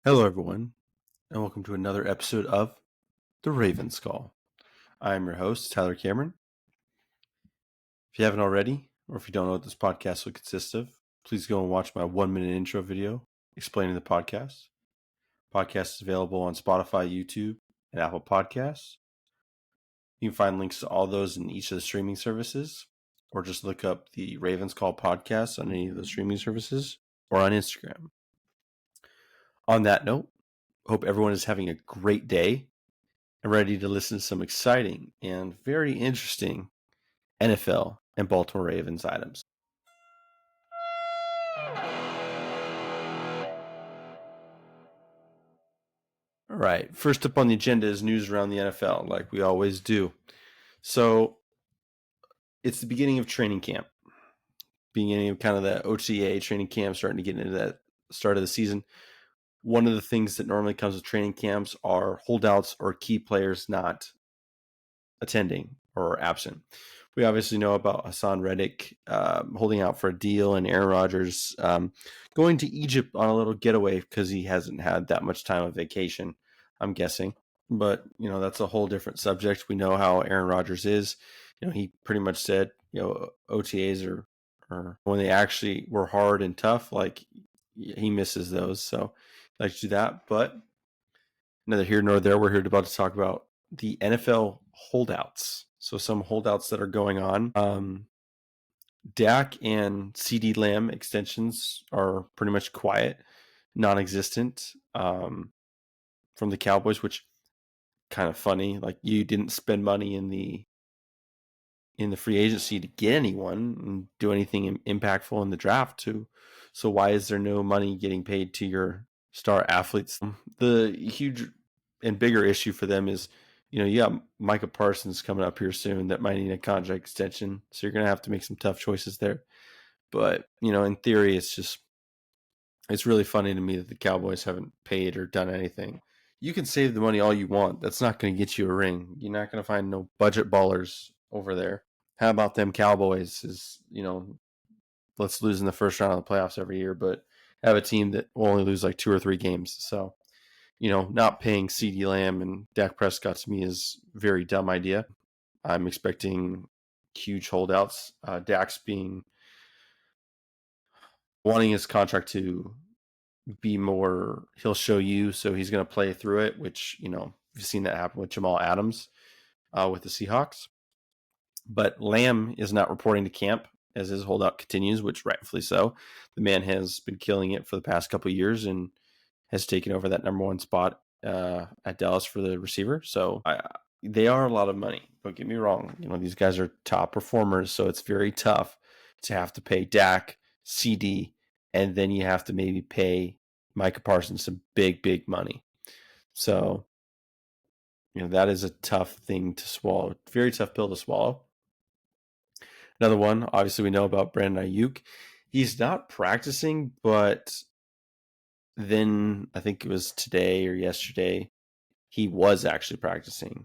Hello, everyone, and welcome to another episode of The Ravens Call. I am your host, Tyler Cameron. If you haven't already, or if you don't know what this podcast will consist of, please go and watch my 1-minute intro video explaining the podcast. Podcast is available on Spotify, YouTube, and Apple Podcasts. You can find links to all those in each of the streaming services, or just look up the Ravens Call podcast on any of the streaming services or on Instagram. On that note, hope everyone is having a great day and ready to listen to some exciting and very interesting NFL and Baltimore Ravens items. All right, first up on the agenda is news around the NFL, like we always do. So it's the beginning of training camp, beginning of kind of the OTA training camp, starting to get into that start of the season. One of the things that normally comes with training camps are holdouts or key players not attending or absent. We obviously know about Hassan Reddick holding out for a deal, and Aaron Rodgers going to Egypt on a little getaway because he hasn't had that much time of vacation, I'm guessing. But, that's a whole different subject. We know how Aaron Rodgers is. He pretty much said, OTAs are when they actually were hard and tough, like he misses those. So I like to do that. But neither here nor there. We're here about to talk about the NFL holdouts. So some holdouts that are going on. Dak and Ceedee Lamb extensions are pretty much quiet, non-existent from the Cowboys, which kind of funny. Like, you didn't spend money in the free agency to get anyone and do anything impactful in the draft too. So why is there no money getting paid to your star athletes? The huge and bigger issue for them is, you got Micah Parsons coming up here soon that might need a contract extension. So you're going to have to make some tough choices there. But, in theory, it's really funny to me that the Cowboys haven't paid or done anything. You can save the money all you want. That's not going to get you a ring. You're not going to find no budget ballers over there. How about them Cowboys? Let's lose in the first round of the playoffs every year, but have a team that will only lose like 2 or 3 games. So, not paying Ceedee Lamb and Dak Prescott to me is a very dumb idea. I'm expecting huge holdouts. Dak's wanting his contract to be more, he'll show you, so he's going to play through it, which, you've seen that happen with Jamal Adams with the Seahawks. But Lamb is not reporting to camp as his holdout continues, which rightfully so. The man has been killing it for the past couple of years and has taken over that number 1 spot at Dallas for the receiver. So they are a lot of money. Don't get me wrong. These guys are top performers, so it's very tough to have to pay Dak, CD, and then you have to maybe pay Micah Parsons some big, big money. So, that is a tough thing to swallow. Very tough pill to swallow. Another one, obviously, we know about Brandon Ayuk. He's not practicing, but then I think it was today or yesterday, he was actually practicing.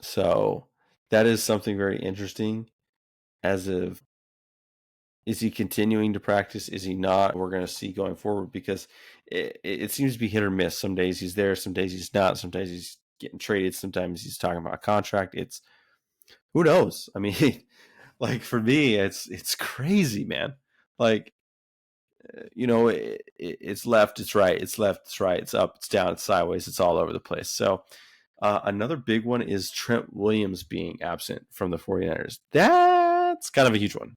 So that is something very interesting. As of, is he continuing to practice? Is he not? We're going to see going forward, because it seems to be hit or miss. Some days he's there, some days he's not. Sometimes he's getting traded. Sometimes he's talking about a contract. It's, who knows? I mean, like, for me, it's crazy, man. Like, it's left, it's right, it's left, it's right, it's up, it's down, it's sideways, it's all over the place. So another big one is Trent Williams being absent from the 49ers. That's kind of a huge one,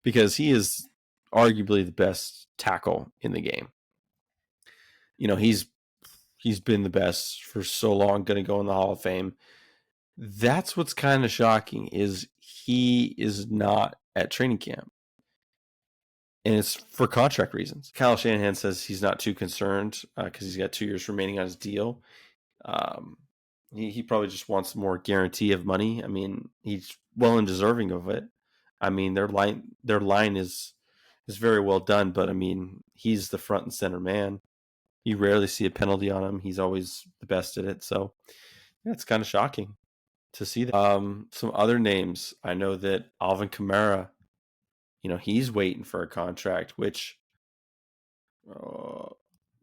because he is arguably the best tackle in the game. He's been the best for so long, going to go in the Hall of Fame. That's what's kind of shocking, is he is not at training camp. And it's for contract reasons. Kyle Shanahan says he's not too concerned because he's got 2 years remaining on his deal. He probably just wants more guarantee of money. I mean, he's well and deserving of it. I mean, their line is very well done, but I mean, he's the front and center man. You rarely see a penalty on him. He's always the best at it. So yeah, it's kind of shocking to see that. Some other names. I know that Alvin Kamara, he's waiting for a contract, which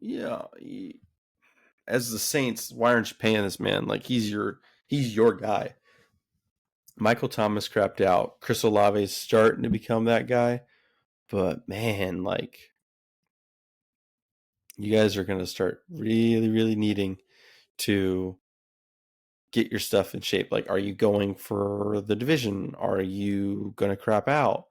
Yeah. As the Saints, why aren't you paying this man? Like he's your guy. Michael Thomas crapped out. Chris Olave is starting to become that guy, but man, like you guys are going to start really, really needing to get your stuff in shape. Like, are you going for the division? Are you going to crap out?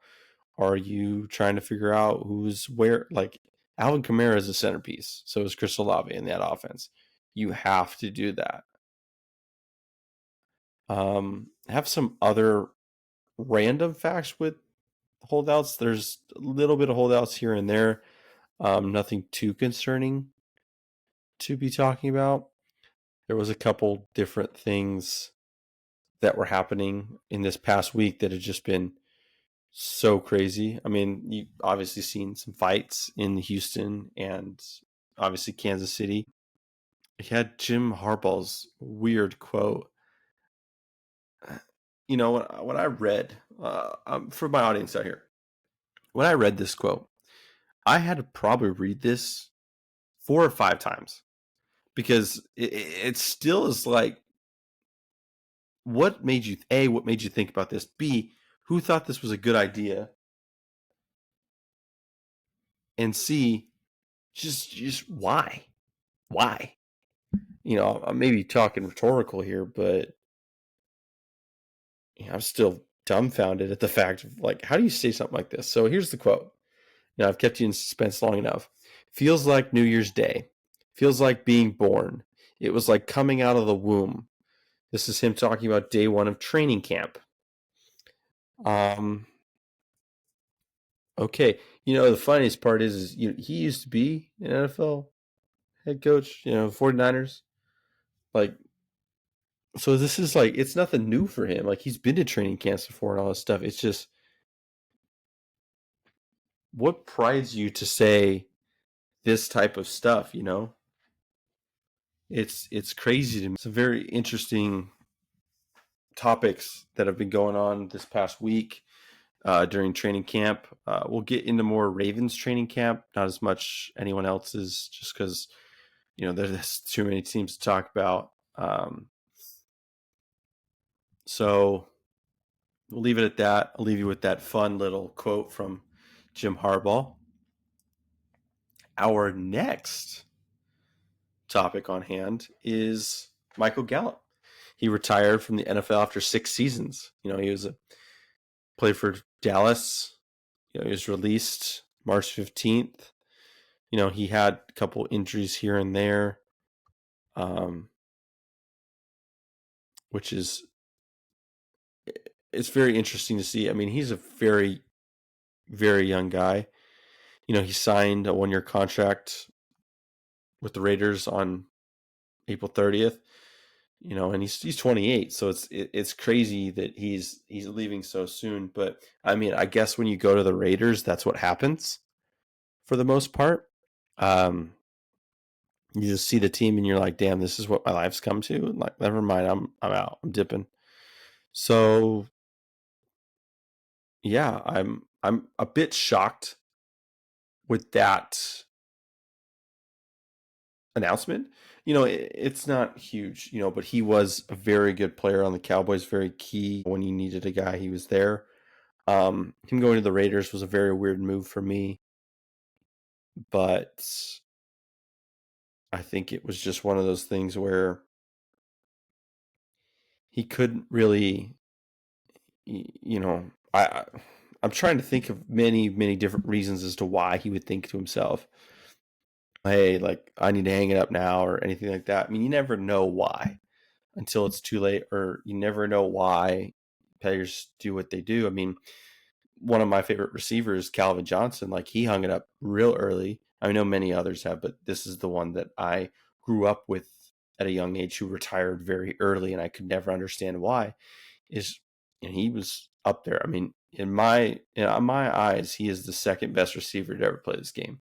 Are you trying to figure out who's where? Like, Alvin Kamara is a centerpiece. So is Chris Olave in that offense. You have to do that. Have some other random facts with holdouts. There's a little bit of holdouts here and there. Nothing too concerning to be talking about. There was a couple different things that were happening in this past week that had just been so crazy. I mean, you obviously seen some fights in Houston and obviously Kansas City. He had Jim Harbaugh's weird quote. You know, when I read, for my audience out here, when I read this quote, I had to probably read this 4 or 5 times because it still is like, what made you think about this? B, who thought this was a good idea? And C, just why? Why? You know, I may be talking rhetorical here, but I'm still dumbfounded at the fact of like, how do you say something like this? So here's the quote. Now I've kept you in suspense long enough. Feels like New Year's Day. Feels like being born. It was like coming out of the womb. This is him talking about day one of training camp. Okay. You know, the funniest part is he used to be an NFL head coach, 49ers. Like, so this is like, it's nothing new for him. Like, he's been to training camps before and all this stuff. It's just, what prides you to say this type of stuff, It's crazy to me. Some very interesting topics that have been going on this past week during training camp. We'll get into more Ravens training camp, not as much anyone else's, just because there's too many teams to talk about. So we'll leave it at that. I'll leave you with that fun little quote from Jim Harbaugh. Our next topic on hand is Michael Gallup. He retired from the NFL after 6 seasons. He played for Dallas. He was released March 15th. He had a couple injuries here and there, which is, it's very interesting to see. I mean, he's a very, very young guy. He signed a 1-year contract with the Raiders on April 30th. And he's 28, so it's crazy that he's leaving so soon. But I mean, I guess when you go to the Raiders, that's what happens for the most part. You just see the team and you're like, damn, this is what my life's come to. And like, never mind, I'm out. I'm dipping. So yeah, I'm a bit shocked with that announcement. It's not huge, but he was a very good player on the Cowboys, very key when you needed a guy, he was there. Him going to the Raiders was a very weird move for me, but I think it was just one of those things where he couldn't really, I'm trying to think of many, many different reasons as to why he would think to himself, hey, like, I need to hang it up now or anything like that. I mean, you never know why until it's too late, or you never know why players do what they do. I mean, one of my favorite receivers, Calvin Johnson, like, he hung it up real early. I know many others have, but this is the one that I grew up with at a young age, who retired very early, and I could never understand why. And he was up there. I mean, in my eyes, he is the second best receiver to ever play this game.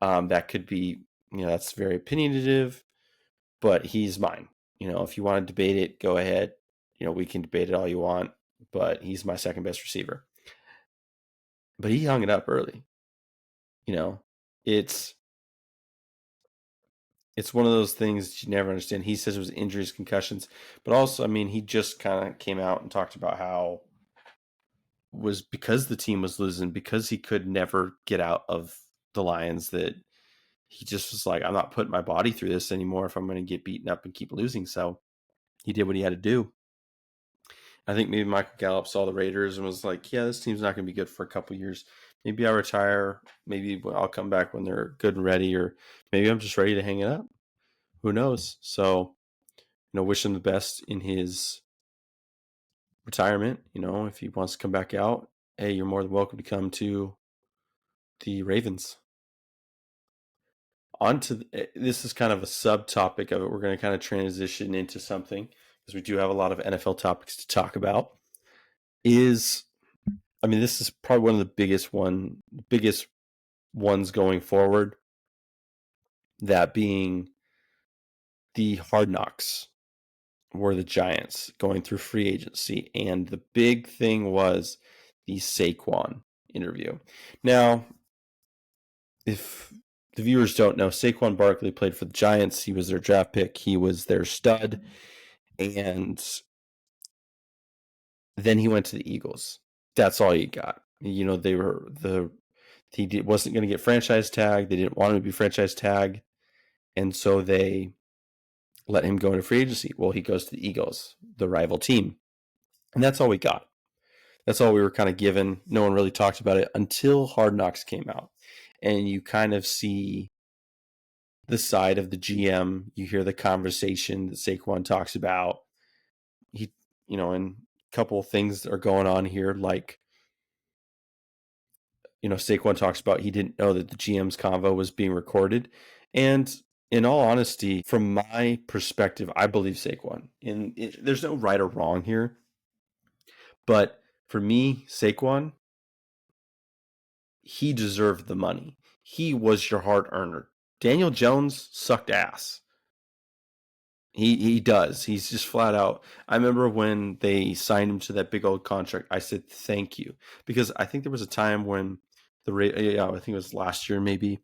That could be, that's very opinionative, but he's mine. If you want to debate it, go ahead. We can debate it all you want, but he's my second best receiver. But he hung it up early. It's it's one of those things you never understand. He says it was injuries, concussions, but also, I mean, he just kind of came out and talked about how was because the team was losing, because he could never get out of the Lions, that he just was like, I'm not putting my body through this anymore if I'm going to get beaten up and keep losing. So he did what he had to do. I think maybe Michael Gallup saw the Raiders and was like, yeah, this team's not going to be good for a couple years. Maybe I retire. Maybe I'll come back when they're good and ready, or maybe I'm just ready to hang it up. Who knows? So, wish him the best in his retirement. If he wants to come back out, hey, you're more than welcome to come to the Ravens. This is kind of a subtopic of it. We're going to kind of transition into something because we do have a lot of NFL topics to talk about. This is probably one of the biggest ones going forward. That being the Hard Knocks were the Giants going through free agency, and the big thing was the Saquon interview. Now, if the viewers don't know, Saquon Barkley played for the Giants. He was their draft pick. He was their stud. And then he went to the Eagles. That's all he got. He wasn't going to get franchise tagged. They didn't want him to be franchise tagged. And so they let him go into free agency. Well, he goes to the Eagles, the rival team. And that's all we got. That's all we were kind of given. No one really talked about it until Hard Knocks came out. And you kind of see the side of the GM. You hear the conversation that Saquon talks about. And a couple of things are going on here, like, Saquon talks about he didn't know that the GM's convo was being recorded. And in all honesty, from my perspective, I believe Saquon. There's no right or wrong here. But for me, Saquon, he deserved the money. He was your hard earner. Daniel Jones sucked ass. He does. He's just flat out. I remember when they signed him to that big old contract, I said thank you, because I think there was a time when I think it was last year maybe,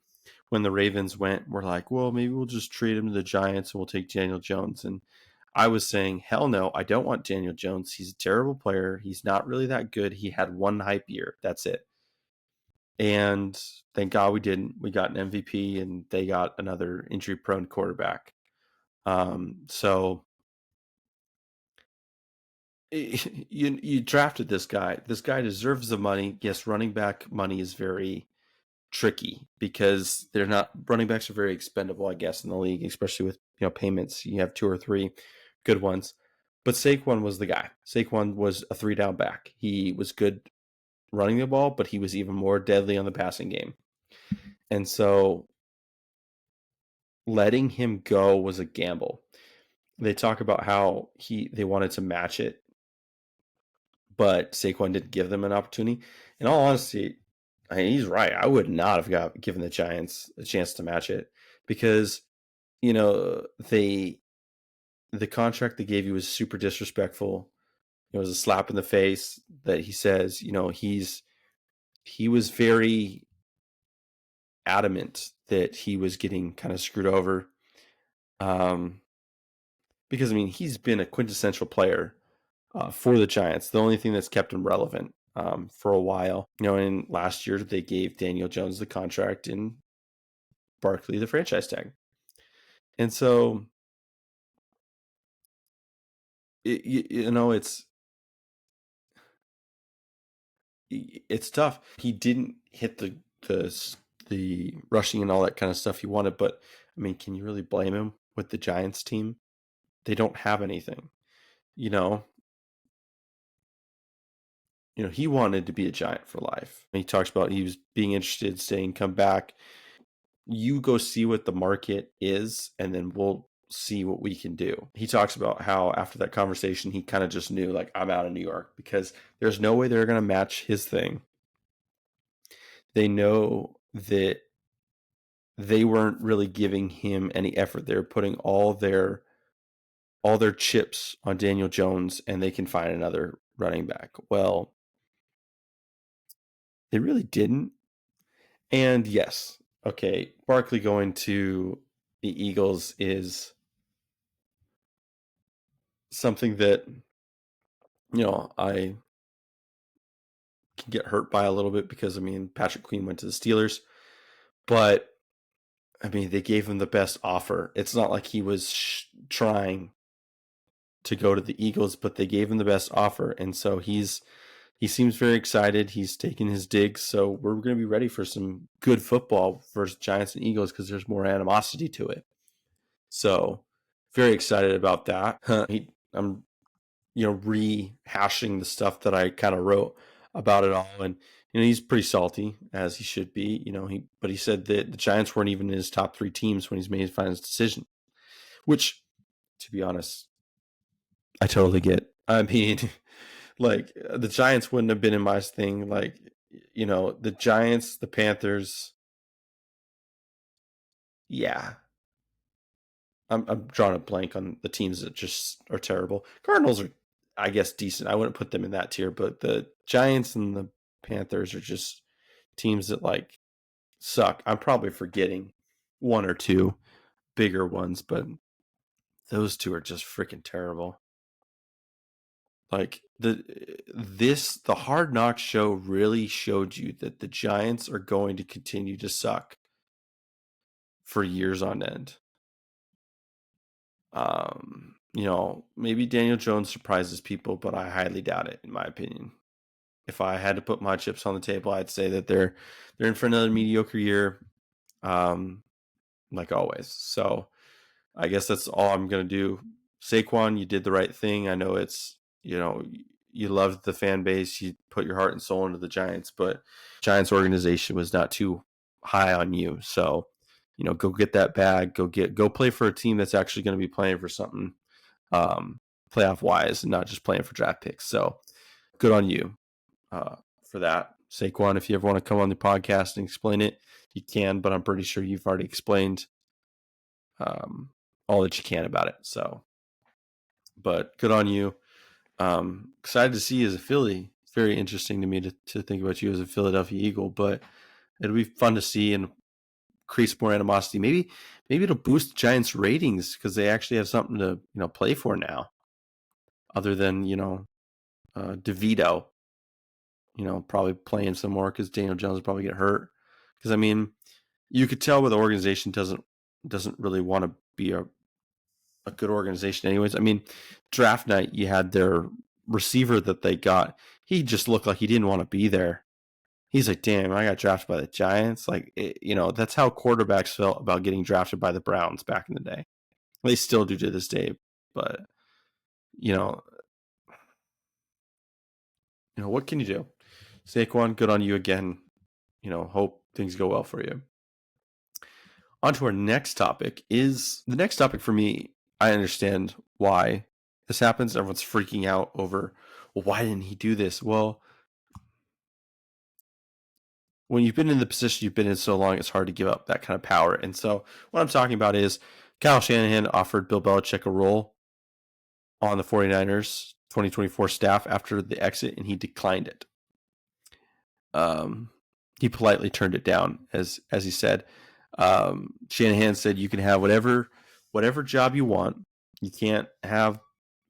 when the Ravens were like, well, maybe we'll just trade him to the Giants and we'll take Daniel Jones. And I was saying, hell no, I don't want Daniel Jones. He's a terrible player. He's not really that good. He had one hype year. That's it. And thank God we didn't. We got an MVP and they got another injury-prone quarterback. So you drafted this guy. This guy deserves the money. Yes, running back money is very tricky because running backs are very expendable, I guess, in the league, especially with payments. You have 2 or 3 good ones. But Saquon was the guy. Saquon was a 3-down back. He was good running the ball, but he was even more deadly on the passing game. And so letting him go was a gamble. They talk about how they wanted to match it, but Saquon didn't give them an opportunity. In all honesty, he's right. I would not have given the Giants a chance to match it because, the contract they gave you was super disrespectful. It was a slap in the face that he says, he was very adamant that he was getting kind of screwed over. Because, he's been a quintessential player for the Giants. The only thing that's kept him relevant for a while. And last year they gave Daniel Jones the contract and Barkley the franchise tag. And so, it's tough. He didn't hit the rushing and all that kind of stuff he wanted, but can you really blame him with the Giants team? They don't have anything. He wanted to be a Giant for life. He talks about he was being interested, saying, come back. You go see what the market is, and then we'll see what we can do. He talks about how after that conversation, he kind of just knew, like, I'm out of New York because there's no way they're going to match his thing. They know that they weren't really giving him any effort. They're putting all their chips on Daniel Jones, and they can find another running back. Well, they really didn't. And yes, okay, Barkley going to the Eagles is something that, I can get hurt by a little bit because, Patrick Queen went to the Steelers, but they gave him the best offer. It's not like he was trying to go to the Eagles, but they gave him the best offer. And so he seems very excited. He's taking his digs. So we're going to be ready for some good football versus Giants and Eagles because there's more animosity to it. So very excited about that. I'm, rehashing the stuff that I kind of wrote about it all. And, he's pretty salty, as he should be. But he said that the Giants weren't even in his top 3 teams when he's made his final decision, which, to be honest, I totally get. Like, the Giants wouldn't have been in my thing. Like, the Giants, the Panthers. Yeah. I'm drawing a blank on the teams that just are terrible. Cardinals are, I guess, decent. I wouldn't put them in that tier, but the Giants and the Panthers are just teams that, like, suck. I'm probably forgetting one or two bigger ones, but those two are just freaking terrible. Like, the Hard Knocks show really showed you that the Giants are going to continue to suck for years on end. Maybe Daniel Jones surprises people, but I highly doubt it, in my opinion. If I had to put my chips on the table, I'd say that they're in for another mediocre year, like always. So I guess that's all I'm going to do. Saquon, you did the right thing. I know it's, you loved the fan base. You put your heart and soul into the Giants, but Giants organization was not too high on you. So, go get that bag. Go play for a team that's actually going to be playing for something playoff wise and not just playing for draft picks. So good on you for that. Saquon, if you ever want to come on the podcast and explain it, you can, but I'm pretty sure you've already explained all that you can about it. So, but good on you. Excited to see you as a Philly. It's very interesting to me to think about you as a Philadelphia Eagle, but it'll be fun to see and increase more animosity. Maybe it'll boost Giants ratings because they actually have something to play for now, other than DeVito. Probably playing some more because Daniel Jones will probably get hurt. Because you could tell where the organization doesn't really want to be a good organization anyways. Draft night, you had their receiver that they got. He just looked like he didn't want to be there. He's like, damn, I got drafted by the Giants. Like, that's how quarterbacks felt about getting drafted by the Browns back in the day. They still do to this day. But, what can you do? Saquon, good on you again. Hope things go well for you. On to our next topic. The next topic for me, I understand why this happens. Everyone's freaking out over, well, why didn't he do this? Well, when you've been in the position you've been in so long, it's hard to give up that kind of power. And so what I'm talking about is Kyle Shanahan offered Bill Belichick a role on the 49ers 2024 staff after the exit, and he declined it. He politely turned it down, as he said. Shanahan said, you can have whatever job you want. You can't have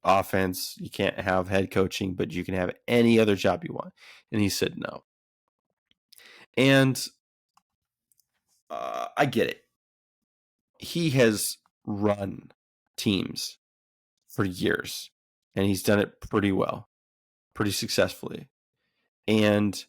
offense. You can't have head coaching, but you can have any other job you want. And he said no. And I get it. He has run teams for years, and he's done it pretty well, pretty successfully. And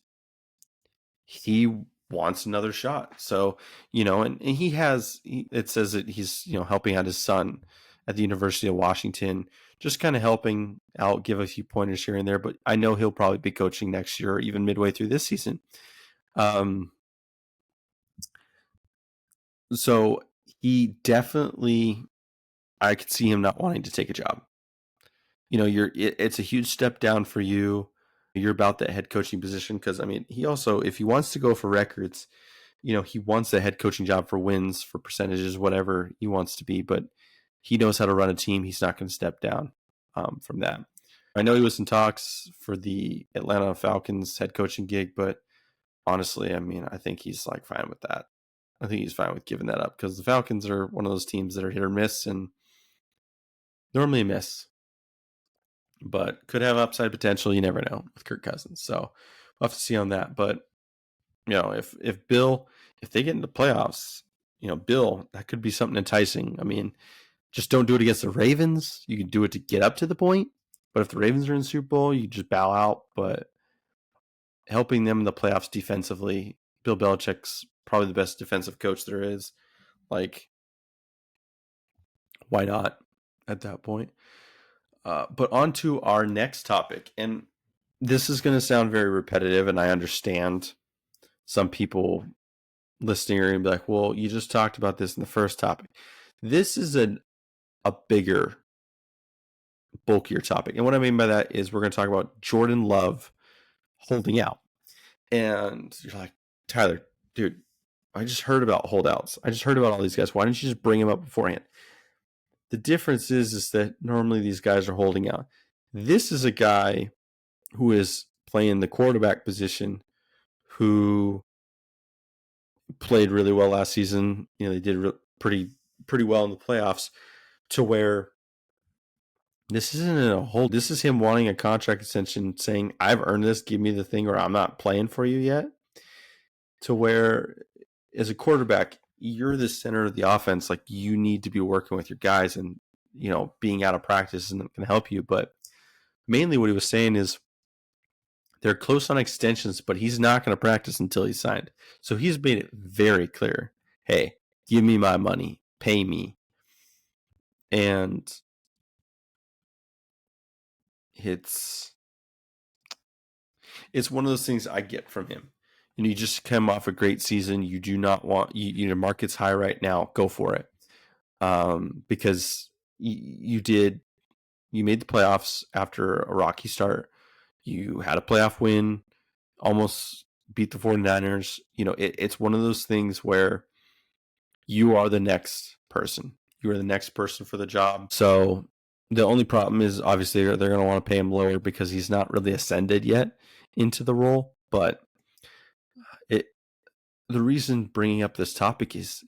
he wants another shot. So, and he has, it says that he's, helping out his son at the University of Washington, just kind of helping out, give a few pointers here and there. But I know he'll probably be coaching next year or even midway through this season. So he definitely, I could see him not wanting to take a job. It's a huge step down for you. You're about that head coaching position because, he also, if he wants to go for records, he wants a head coaching job for wins, for percentages, whatever he wants to be, but he knows how to run a team. He's not going to step down from that. I know he was in talks for the Atlanta Falcons head coaching gig, but honestly, I think he's like fine with that. I think he's fine with giving that up because the Falcons are one of those teams that are hit or miss and normally miss, but could have upside potential. You never know with Kirk Cousins. So we'll have to see on that. But, if they get into playoffs, Bill, that could be something enticing. I mean, just don't do it against the Ravens. You can do it to get up to the point. But if the Ravens are in the Super Bowl, you just bow out. But helping them in the playoffs defensively, Bill Belichick's probably the best defensive coach there is. Like, why not at that point? But on to our next topic. And this is going to sound very repetitive, and I understand some people listening are going to be like, well, you just talked about this in the first topic. This is a bigger, bulkier topic. And what I mean by that is we're going to talk about Jordan Love holding out. And you're like, Tyler, dude, I just heard about holdouts. I just heard about all these guys. Why didn't you just bring them up beforehand? The difference is that normally these guys are holding out. This is a guy who is playing the quarterback position who played really well last season. They did pretty well in the playoffs, to where this isn't a hold. This is him wanting a contract extension, saying, I've earned this, give me the thing, or I'm not playing for you yet. To where, as a quarterback, you're the center of the offense. Like, you need to be working with your guys, and, being out of practice isn't going to help you. But mainly what he was saying is they're close on extensions, but he's not going to practice until he's signed. So he's made it very clear, hey, give me my money, pay me. And it's one of those things I get from him. You just come off a great season. You do not want, market's high right now, go for it. Because you made the playoffs after a rocky start. You had a playoff win, almost beat the 49ers. It's one of those things where you are the next person. You are the next person for the job. So the only problem is, obviously, they're going to want to pay him lower because he's not really ascended yet into the role. But the reason bringing up this topic is,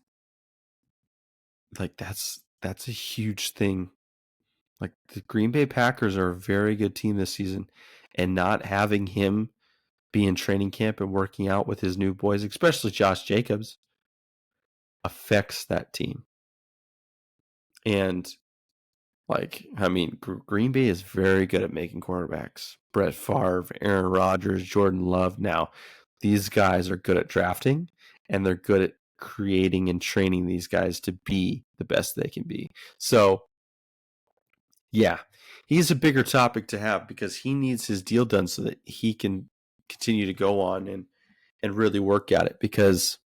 like, that's a huge thing. Like, the Green Bay Packers are a very good team this season, and not having him be in training camp and working out with his new boys, especially Josh Jacobs, affects that team. And, Green Bay is very good at making quarterbacks. Brett Favre, Aaron Rodgers, Jordan Love. Now, these guys are good at drafting, and they're good at creating and training these guys to be the best they can be. So, yeah, he's a bigger topic to have because he needs his deal done so that he can continue to go on and really work at it, because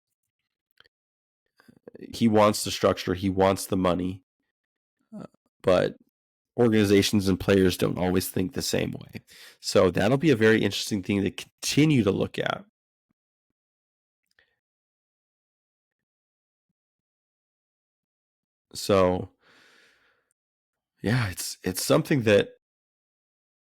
he wants the structure, he wants the money, but organizations and players don't always think the same way. So that'll be a very interesting thing to continue to look at. So, yeah, it's something that,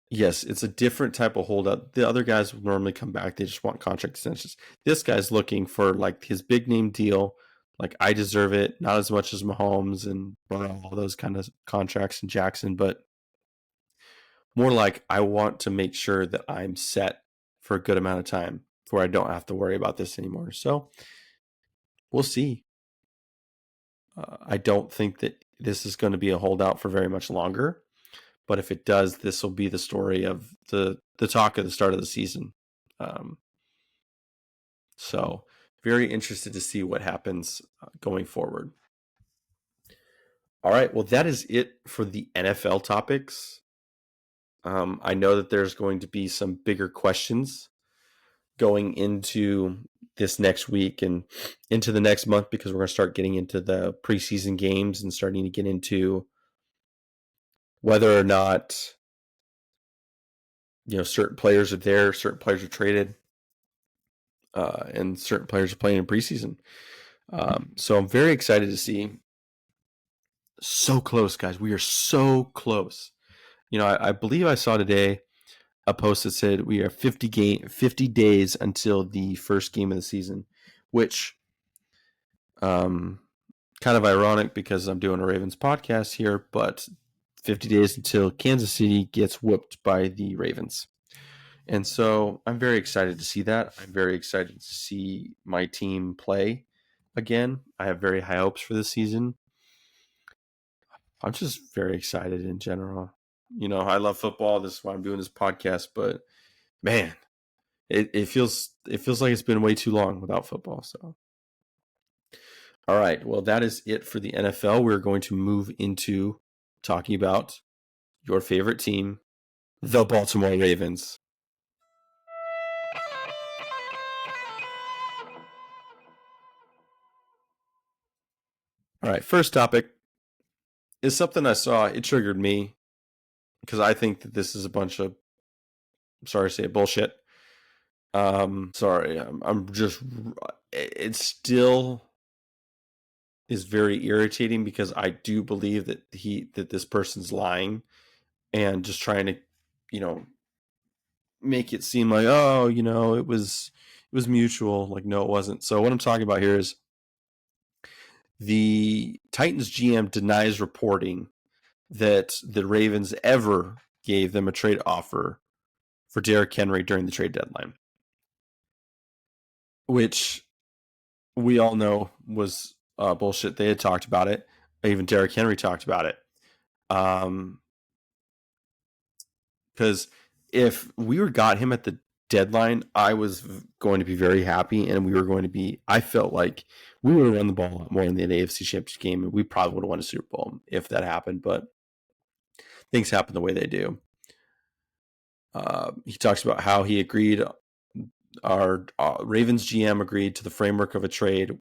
yes, it's a different type of holdout. The other guys will normally come back. They just want contract extensions. This guy's looking for, like, his big name deal. Like, I deserve it. Not as much as Mahomes and all those kind of contracts in Jackson, but more like, I want to make sure that I'm set for a good amount of time where I don't have to worry about this anymore. So we'll see. I don't think that this is going to be a holdout for very much longer. But if it does, this will be the story of the talk at the start of the season. So very interested to see what happens going forward. All right. Well, that is it for the NFL topics. I know that there's going to be some bigger questions going into this next week and into the next month, because we're going to start getting into the preseason games and starting to get into whether or not, certain players are there, certain players are traded, and certain players are playing in preseason. So I'm very excited to see. So close, guys. We are so close. I believe I saw today a post that said we are 50 days until the first game of the season, which Kind of ironic because I'm doing a Ravens podcast here, but 50 days until Kansas City gets whooped by the Ravens. And so I'm very excited to see that. I'm very excited to see my team play again. I have very high hopes for this season. I'm just very excited in general. I love football. This is why I'm doing this podcast, but man, it feels like it's been way too long without football. So all right. Well, that is it for the NFL. We're going to move into talking about your favorite team, the Baltimore Ravens. All right. First topic is something I saw. It triggered me because I think that this is a bunch of, sorry to say it, bullshit. Sorry. I'm just, it still is very irritating because I do believe that this person's lying and just trying to, make it seem like, oh, it was mutual. Like, no, it wasn't. So what I'm talking about here is the Titans GM denies reporting that the Ravens ever gave them a trade offer for Derrick Henry during the trade deadline, which we all know was bullshit. They had talked about it. Even Derrick Henry talked about it. Because if we got him at the deadline, I was going to be very happy, and we were going to be. I felt like we would have run the ball a lot more in the AFC Championship game, and we probably would have won a Super Bowl if that happened. But things happen the way they do. He talks about how he agreed. Our Ravens GM agreed to the framework of a trade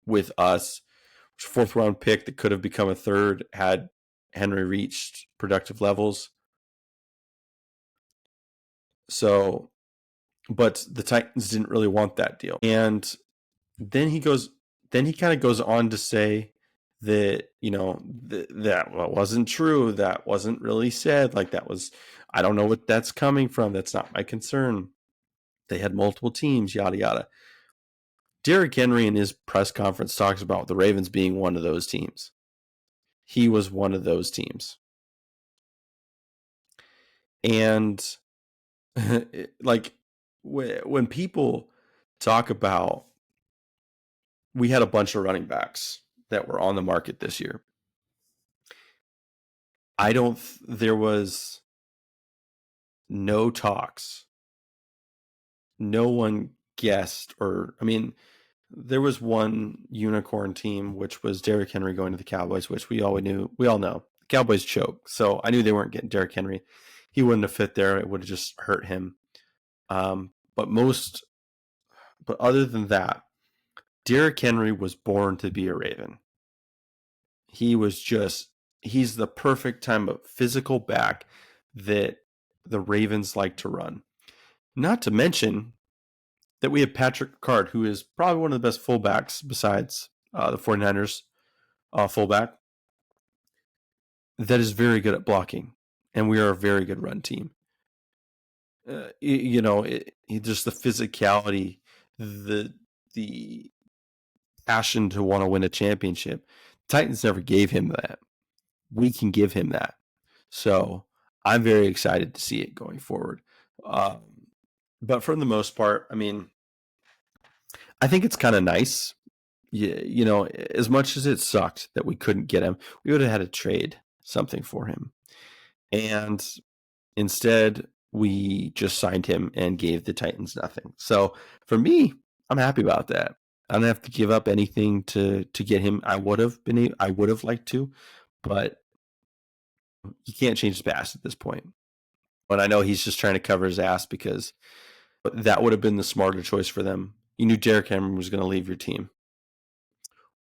with us, fourth round pick that could have become a third had Henry reached productive levels. So, but the Titans didn't really want that deal. And then he kind of goes on to say that, that wasn't true. That wasn't really said. Like, that was, I don't know what that's coming from. That's not my concern. They had multiple teams, yada, yada. Derrick Henry in his press conference talks about the Ravens being one of those teams. He was one of those teams. And like, when people talk about, we had a bunch of running backs that were on the market this year. There was no talks. No one guessed, there was one unicorn team, which was Derrick Henry going to the Cowboys, which we all know. The Cowboys choke. So I knew they weren't getting Derrick Henry. He wouldn't have fit there. It would have just hurt him. But other than that, Derrick Henry was born to be a Raven. He's the perfect type of physical back that the Ravens like to run. Not to mention that we have Patrick Ricard, who is probably one of the best fullbacks besides the 49ers fullback, that is very good at blocking. And we are a very good run team. Just the physicality, the passion to want to win a championship. Titans never gave him that. We can give him that. So I'm very excited to see it going forward. But for the most part, I think it's kind of nice. Yeah, as much as it sucked that we couldn't get him, we would have had to trade something for him. And instead, we just signed him and gave the Titans nothing. So for me, I'm happy about that. I don't have to give up anything to get him. I would have liked to, but you can't change the past at this point. But I know he's just trying to cover his ass because that would have been the smarter choice for them. You knew Derrick Henry was going to leave your team.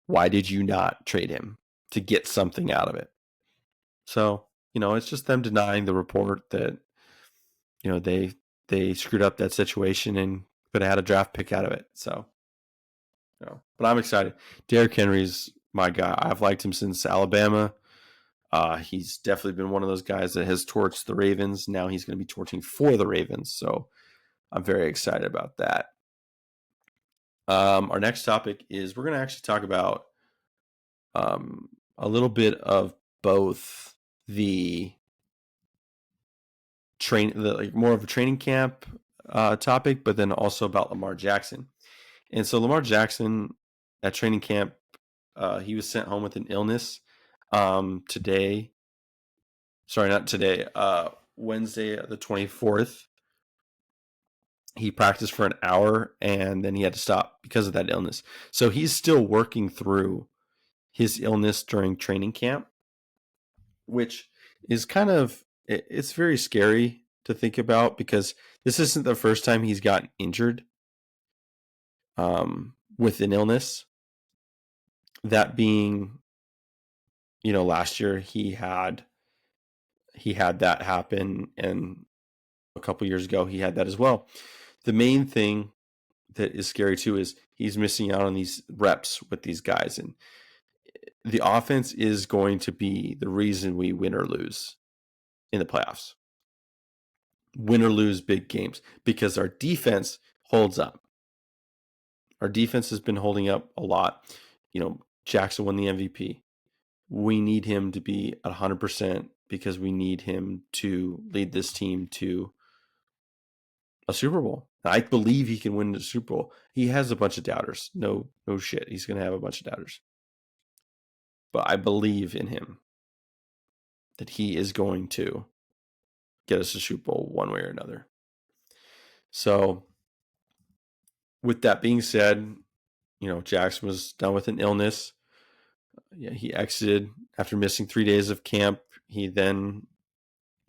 Why did you not trade him to get something out of it? So, it's just them denying the report that, they screwed up that situation and could have had a draft pick out of it. So, but I'm excited. Derrick Henry's my guy. I've liked him since Alabama. He's definitely been one of those guys that has torched the Ravens. Now he's going to be torching for the Ravens. So I'm very excited about that. Our next topic is we're going to actually talk about a little bit of both the more of a training camp topic, but then also about Lamar Jackson. And so Lamar Jackson at training camp, he was sent home with an illness today. Sorry, not today. Wednesday, the 24th. He practiced for an hour and then he had to stop because of that illness. So he's still working through his illness during training camp, which is it's very scary to think about because this isn't the first time he's gotten injured with an illness. That being, last year he had that happen, and a couple years ago he had that as well. The main thing that is scary too is he's missing out on these reps with these guys, and the offense is going to be the reason we win or lose in the playoffs. Win or lose big games because our defense holds up. Our defense has been holding up a lot. Jackson won the MVP. We need him to be at 100% because we need him to lead this team to a Super Bowl. I believe he can win the Super Bowl. He has a bunch of doubters. No shit. He's going to have a bunch of doubters. But I believe in him that he is going to get us a Super Bowl one way or another. So with that being said, Jackson was done with an illness. He exited after missing 3 days of camp. He then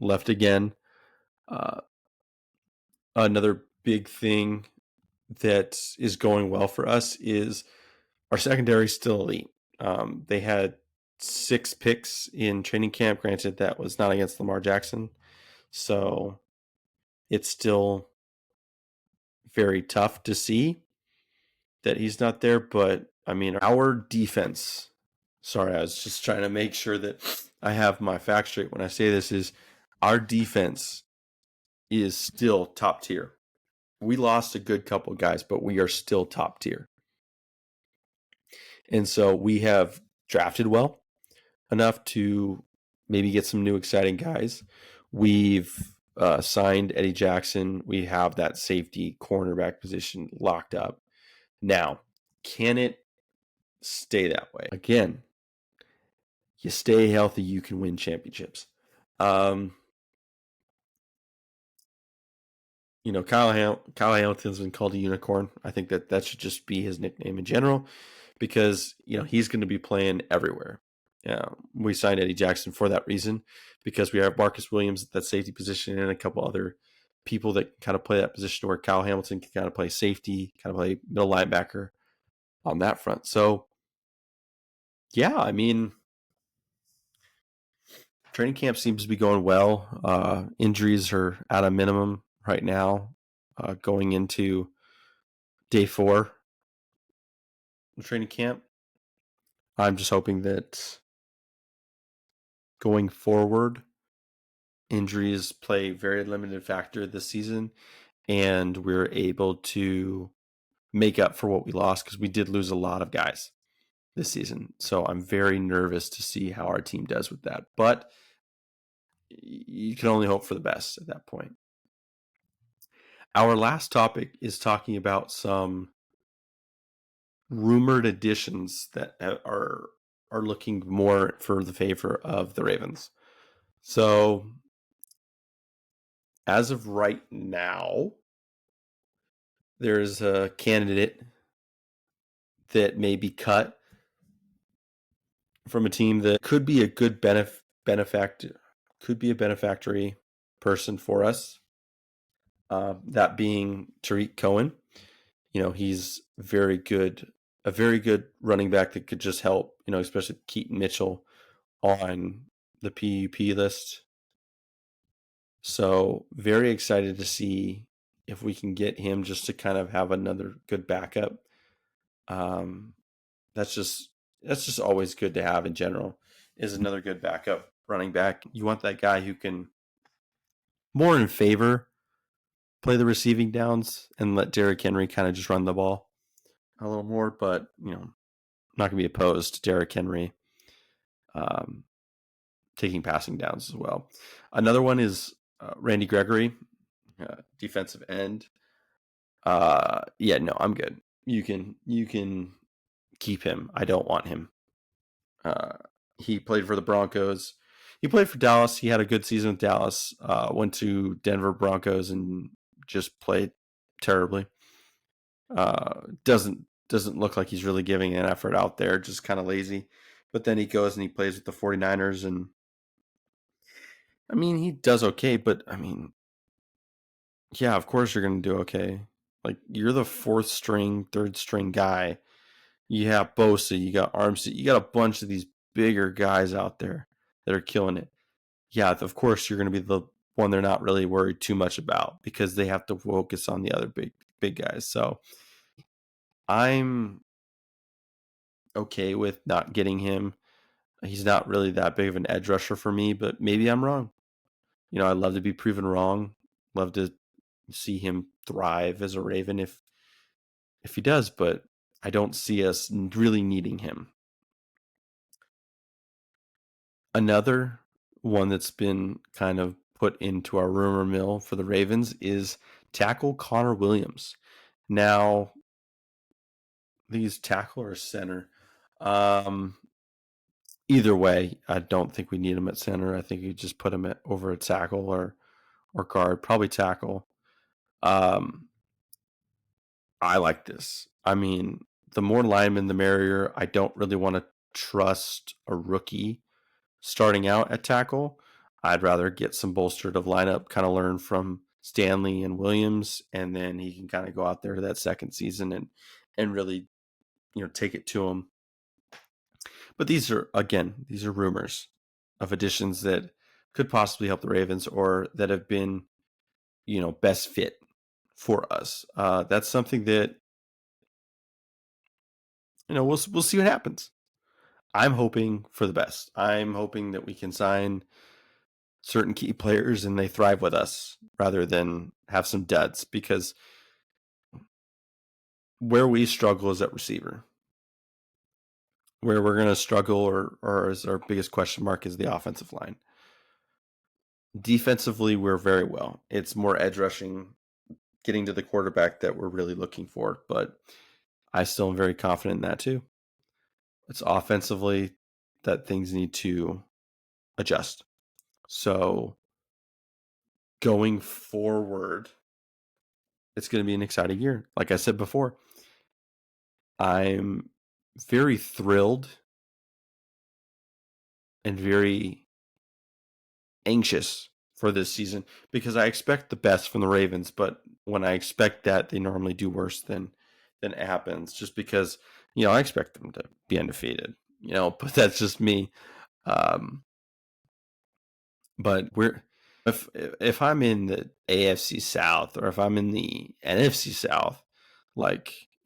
left again. Another big thing that is going well for us is our secondary is still elite. They had 6 picks in training camp. Granted, that was not against Lamar Jackson. So it's still very tough to see that he's not there. But, our defense, sorry, I was just trying to make sure that I have my facts straight when I say this, is our defense is still top tier. We lost a good couple guys, but we are still top tier. And so we have drafted well enough to maybe get some new exciting guys. We've signed Eddie Jackson. We have that safety cornerback position locked up. Now, can it stay that way? Again, you stay healthy, you can win championships. Kyle Hamilton's been called a unicorn. I think that should just be his nickname in general because, he's going to be playing everywhere. We signed Eddie Jackson for that reason because we have Marcus Williams at that safety position and a couple other people that kind of play that position where Kyle Hamilton can kind of play safety, kind of play middle linebacker on that front. So, yeah, training camp seems to be going well. Injuries are at a minimum right now, going into day 4 of training camp. I'm just hoping that going forward, injuries play a very limited factor this season, and we're able to make up for what we lost because we did lose a lot of guys this season. So I'm very nervous to see how our team does with that. But you can only hope for the best at that point. Our last topic is talking about some rumored additions that are looking more for the favor of the Ravens. So as of right now, there's a candidate that may be cut from a team that could be a good benefactor, could be a benefactory person for us. That being Derrick Cohen. He's a very good running back that could just help, especially Keaton Mitchell on the PUP list. So very excited to see if we can get him just to kind of have another good backup. That's just always good to have in general, is another good backup running back. You want that guy who can more in favor play the receiving downs and let Derrick Henry kind of just run the ball. a little more, but not going to be opposed to Derrick Henry um, taking passing downs as well. Another one is Randy Gregory, defensive end. Yeah, no, I'm good. You can keep him. I don't want him. He played for the Broncos. He played for Dallas. He had a good season with Dallas. Went to Denver Broncos and just played terribly. Doesn't look like he's really giving an effort out there. Just kind of lazy. But then he goes and he plays with the 49ers, and I mean he does okay. But I mean, yeah, of course you're going to do okay. Like you're the fourth string, third string guy. You have Bosa, you got Armstead, you got a bunch of these bigger guys out there that are killing it. Yeah, of course you're going to be the one they're not really worried too much about because they have to focus on the other big guys. So I'm okay with not getting him. He's not really that big of an edge rusher for me, but maybe I'm wrong. I'd love to be proven wrong. Love to see him thrive as a Raven if he does, but I don't see us really needing him. Another one that's been kind of put into our rumor mill for the Ravens is tackle Connor Williams. Now, I think he's tackle or center. Either way, I don't think we need him at center. I think you just put him over at tackle or guard, probably tackle. I like this. I mean, the more linemen, the merrier. I don't really want to trust a rookie starting out at tackle. I'd rather get some bolstered of lineup, kind of learn from Stanley and Williams, and then he can kind of go out there that second season and really take it to him. But these are rumors of additions that could possibly help the Ravens or that have been best fit for us. That's something that we'll see what happens. I'm hoping for the best. I'm hoping that we can sign certain key players and they thrive with us rather than have some duds, because where we struggle is at receiver. Where we're going to struggle or is our biggest question mark is the offensive line. Defensively, we're very well. It's more edge rushing, getting to the quarterback that we're really looking for, but I still am very confident in that too. It's offensively that things need to adjust. So going forward, it's going to be an exciting year. Like I said before, I'm very thrilled and very anxious for this season because I expect the best from the Ravens, but when I expect that, they normally do worse than it happens, just because I expect them to be undefeated, but that's just me. But if I'm in the AFC South or if I'm in the NFC South,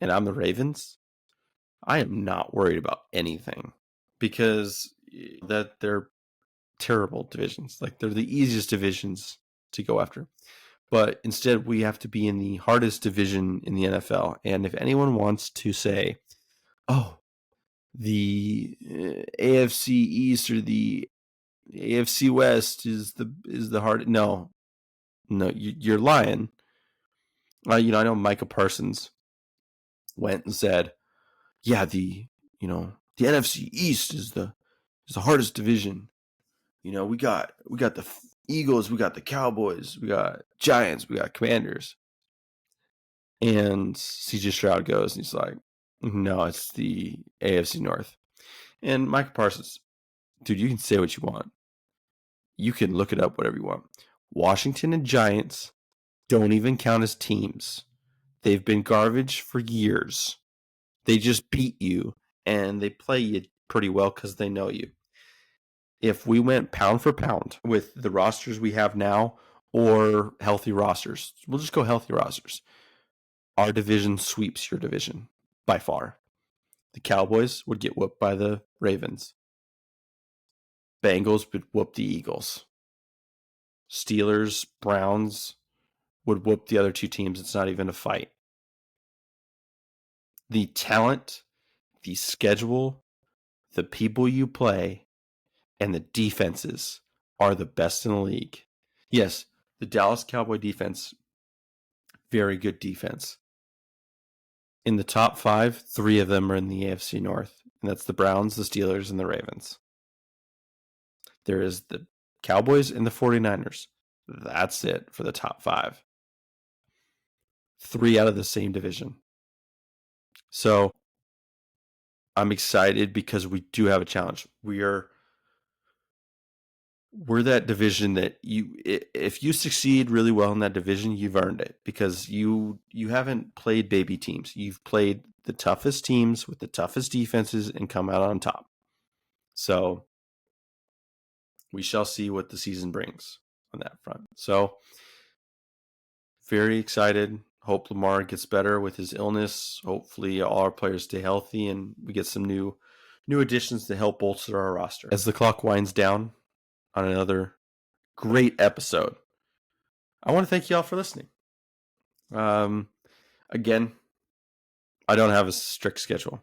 and I'm the Ravens, I am not worried about anything because that they're terrible divisions. Like they're the easiest divisions to go after. But instead, we have to be in the hardest division in the NFL. And if anyone wants to say, "Oh, the AFC East or the AFC West is the hard," no, you're lying. I know Micah Parsons went and said, "Yeah, the NFC East is the hardest division. We got the Eagles, we got the Cowboys, we got Giants, we got Commanders." And CJ Stroud goes and he's like, "No, it's the AFC North." And Micah Parsons, dude, you can say what you want. You can look it up, whatever you want. Washington and Giants don't even count as teams. They've been garbage for years. They just beat you and they play you pretty well because they know you. If we went pound for pound with the rosters we have now or healthy rosters, we'll just go healthy rosters. Our division sweeps your division by far. The Cowboys would get whooped by the Ravens. Bengals would whoop the Eagles. Steelers, Browns would whoop the other two teams. It's not even a fight. the talent, the schedule, the people you play, and the defenses are the best in the league. Yes, the Dallas Cowboy defense, very good defense. In the top 5, 3 of them are in the AFC North, and that's the Browns, the Steelers, and the Ravens. There is the Cowboys and the 49ers. That's it for the top 5. 3 out of the same division. So I'm excited because we do have a challenge. We're that division that if you succeed really well in that division, you've earned it, because you haven't played baby teams. You've played the toughest teams with the toughest defenses and come out on top. So we shall see what the season brings on that front. So very excited. Hope Lamar gets better with his illness. Hopefully all our players stay healthy and we get some new additions to help bolster our roster. As the clock winds down on another great episode, I want to thank you all for listening. Again, I don't have a strict schedule.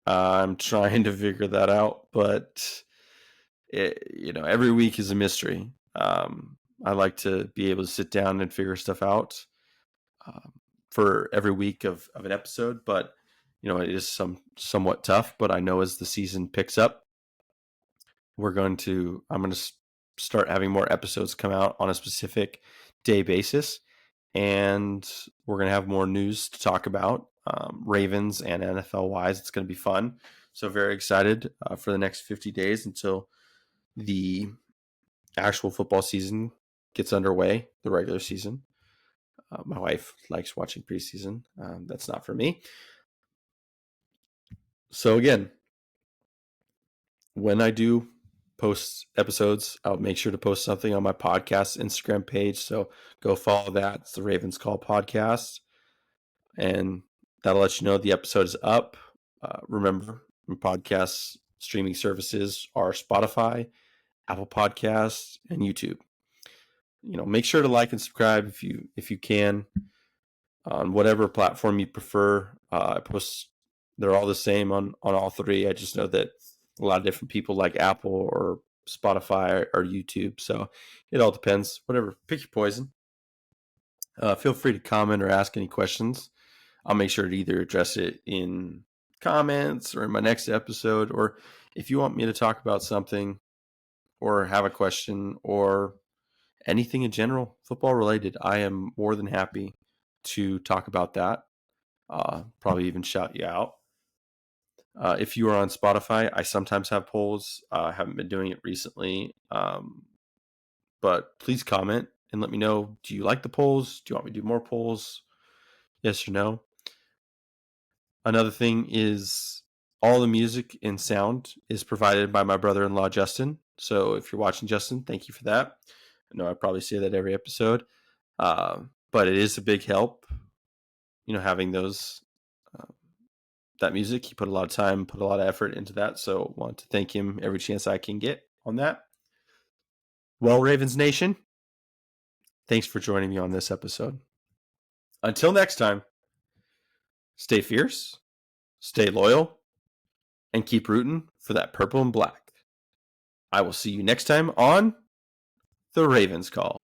I'm trying to figure that out, but every week is a mystery. I like to be able to sit down and figure stuff out for every week of an episode, but it is somewhat tough. But I know as the season picks up, I'm going to start having more episodes come out on a specific day basis, and we're going to have more news to talk about, Ravens and NFL wise. It's going to be fun. So very excited for the next 50 days until the actual football season gets underway, the regular season. My wife likes watching preseason. That's not for me. So again, when I do post episodes, I'll make sure to post something on my podcast Instagram page. So go follow that. It's the Ravens Call podcast. And that'll let you know the episode is up. Remember, podcast streaming services are Spotify, Apple Podcasts, and YouTube. Make sure to like and subscribe if you can on whatever platform you prefer. I post; they're all the same on all 3. I just know that a lot of different people like Apple or Spotify or YouTube, so it all depends. Whatever, pick your poison. Feel free to comment or ask any questions. I'll make sure to either address it in comments or in my next episode, or if you want me to talk about something or have a question or anything in general football related, I am more than happy to talk about that. Probably even shout you out. If you are on Spotify, I sometimes have polls. I haven't been doing it recently, but please comment and let me know. Do you like the polls? Do you want me to do more polls? Yes or no? Another thing is all the music and sound is provided by my brother-in-law, Justin. So if you're watching, Justin, thank you for that. I know I probably say that every episode, but it is a big help, having those that music. He put a lot of time, put a lot of effort into that. So I want to thank him every chance I can get on that. Well, Ravens Nation, thanks for joining me on this episode. Until next time, stay fierce, stay loyal, and keep rooting for that purple and black. I will see you next time on The Ravens Call.